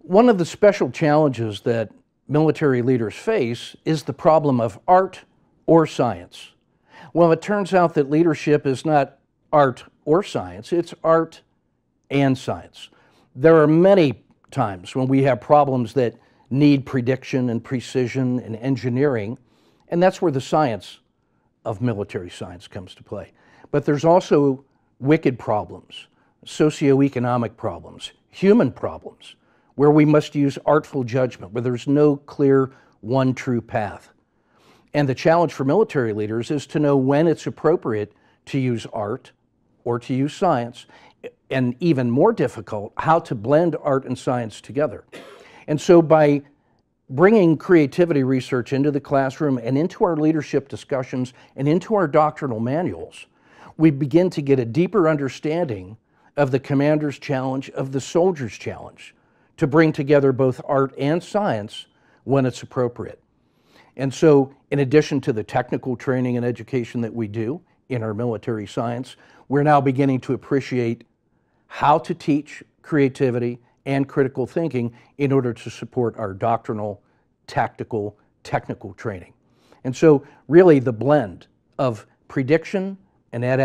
One of the special challenges that military leaders face is the problem of art or science. Well, it turns out that leadership is not art or science, it's art and science. There are many times when we have problems that need prediction and precision and engineering, and that's where the science of military science comes to play. But there's also wicked problems, socioeconomic problems, human problems, where we must use artful judgment, where there's no clear one true path. And the challenge for military leaders is to know when it's appropriate to use art or to use science, and even more difficult, how to blend art and science together. And so by bringing creativity research into the classroom and into our leadership discussions and into our doctrinal manuals, we begin to get a deeper understanding of the commander's challenge, of the soldier's challenge, to bring together both art and science when it's appropriate. And so, in addition to the technical training and education that we do in our military science, we're now beginning to appreciate how to teach creativity and critical thinking in order to support our doctrinal, tactical, technical training. And so, really, the blend of prediction and adaptation